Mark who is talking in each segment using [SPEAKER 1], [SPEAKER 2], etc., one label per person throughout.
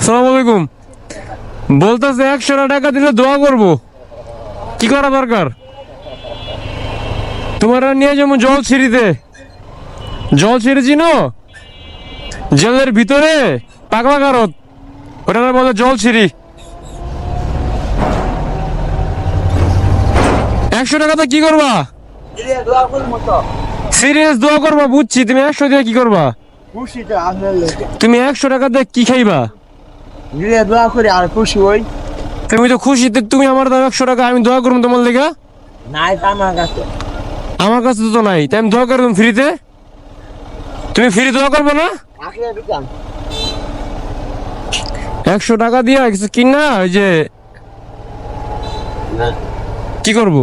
[SPEAKER 1] আসসালামু আলাইকুম। বলতেছে 100 টাকা দিলে দোয়া করব, কি করা দরকার? তোমরা নিয়ে যেমন জল ছিঁড়িতে, জল ছিঁড়ে চিনো? জেলের ভিতরে পাগলা গারদ, ওটার বলে জল ছিঁড়ি। 100 টাকাতে কি করবা? সিরিয়াস দোয়া করবা, বুঝছি। তুমি 100 দিয়ে কি করবা? তুমি 100 টাকা দিয়ে কি খাইবা? তুমি তো খুশিতে তুমি আমার দাও 100 টাকা, আমি দোয়া করবো তোমার লেগা? আমার কাছে তো নাই, তাই আমি দোয়া করবো ফ্রিতে? তুমি ফ্রি দোয়া করবো না? 100 টাকা দিয়া কিছু কিনা, ওই যে কি করবো?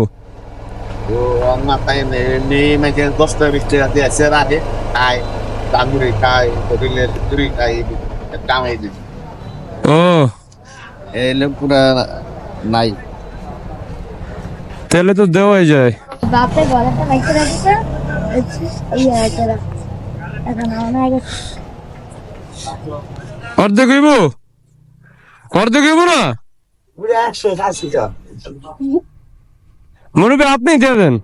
[SPEAKER 1] ও
[SPEAKER 2] নাই
[SPEAKER 1] তাহলে তো দেওয়াই যায়।
[SPEAKER 3] বাপরে গলাটা বাইকে রাখছে
[SPEAKER 1] অর্ধেক হইব, অর্ধেক হইব না? মুরব্বী আপনি দিয়ে দেন।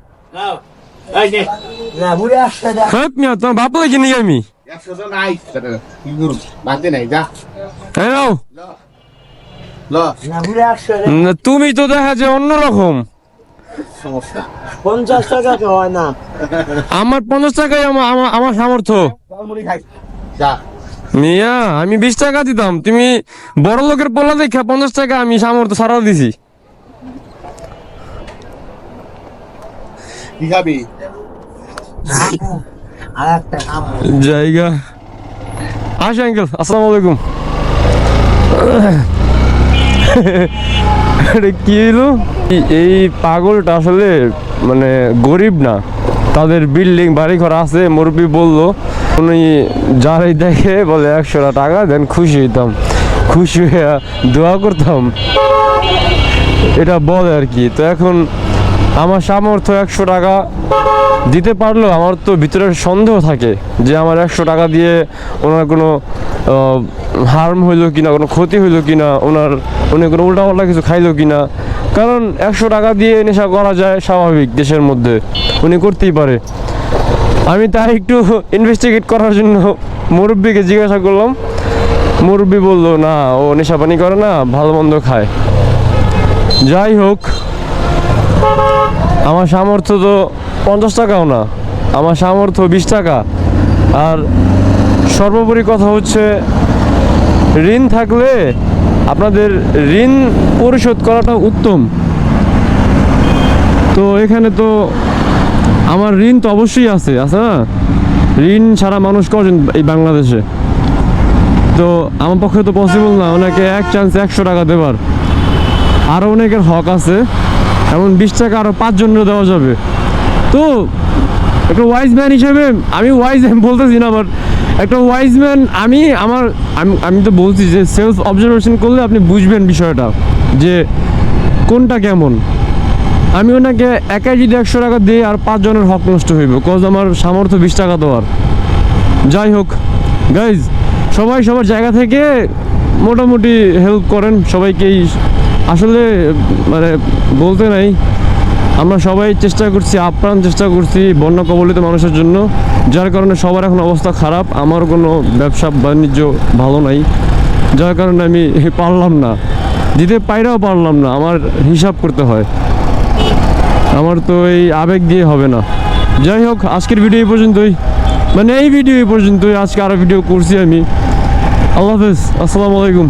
[SPEAKER 1] তোমার বাপ কিনি আমি। এই নাও। না, তুমি তো দেখা যায় অন্যরকম।
[SPEAKER 2] 50 টাকা তো হয় না।
[SPEAKER 1] আমার 50 টাকাই আমার সামর্থ্য। মিয়া আমি 20 টাকা দিতাম, তুমি বড় লোকের পোলা দেখা 50 টাকা আমি সামর্থ্য ছাড়া দিছি।
[SPEAKER 2] কি খাবি?
[SPEAKER 1] জায়গা আসে আঙ্কেল, আসসালামু আলাইকুম। কি হইলো? এই পাগলটা আসলে মানে গরিব না, তাদের বিল্ডিং বাড়ি ঘর আছে। মুরব্বী বললো উনি যারাই দেখে বলে 100 টাকা দেন, খুশি হইতাম, খুশি হয়ে দোয়া করতাম, এটা বলে আর কি। তো এখন আমার সামর্থ্য 100 টাকা দিতে পারলো, আমার তো ভিতরে সন্দেহ থাকে যে আমার 100 টাকা দিয়ে ওনার কোনো হার্ম হইলো কিনা, কোনো ক্ষতি হইলো কিনা, উনি কোনো উল্টাপাল্টা কিছু খাইলো কিনা। কারণ 100 টাকা দিয়ে নেশা করা যায় স্বাভাবিক, দেশের মধ্যে উনি করতেই পারে। আমি তাই একটু ইনভেস্টিগেট করার জন্য মুরব্বীকে জিজ্ঞাসা করলাম। মুরব্বী বললো না, ও নেশা পানি করে না, ভালো মন্দ খায়। যাই হোক, আমার সামর্থ্য তো 50 টাকাও না, আমার সামর্থ্য 20 টাকা। আর সর্বোপরি কথা হচ্ছে, ঋণ থাকলে আপনাদের ঋণ পরিশোধ করাটা উত্তম। তো এখানে তো আমার ঋণ তো অবশ্যই আছে না? ঋণ ছাড়া মানুষ কজন এই বাংলাদেশে? তো আমার পক্ষে তো পসিবল না ওনাকে এক চান্স 100 টাকা দেবার। আরও অনেকের হক আছে, এমন 20 টাকা আরও 5 জনের দেওয়া যাবে। তো একটা ওয়াইজ ম্যান হিসেবে, আমি ওয়াইজ বলতেছি না, বাট একটা ওয়াইজ ম্যান আমি তো বলছি যে সেলফ অবজারভেশন করলে আপনি বুঝবেন বিষয়টা যে কোনটা কেমন। আমি ওনাকে একাই যদি 100 টাকা দিই আর 5 জনের হক নষ্ট হইব, কজ আমার সামর্থ্য 20 টাকা দেওয়ার। যাই হোক গাইজ, সবাই সবার জায়গা থেকে মোটামুটি হেল্প করেন সবাইকেই। আসলে মানে বলতে নাই, আমরা সবাই চেষ্টা করছি, আপ্রাণ চেষ্টা করছি বন্যা কবলিত মানুষের জন্য, যার কারণে সবার এখন অবস্থা খারাপ। আমার কোনো ব্যবসা বাণিজ্য ভালো নাই, যার কারণে আমি পারলাম না দিতে, পাইরাও পারলাম না। আমার হিসাব করতে হয়, আমার তো এই আবেগ দিয়ে হবে না। যাই হোক, আজকের ভিডিও এই পর্যন্তই, মানে এই ভিডিও এই পর্যন্তই। আজকে আরও ভিডিও করছি আমি। আল্লাহ হাফেজ, আসসালামু আলাইকুম।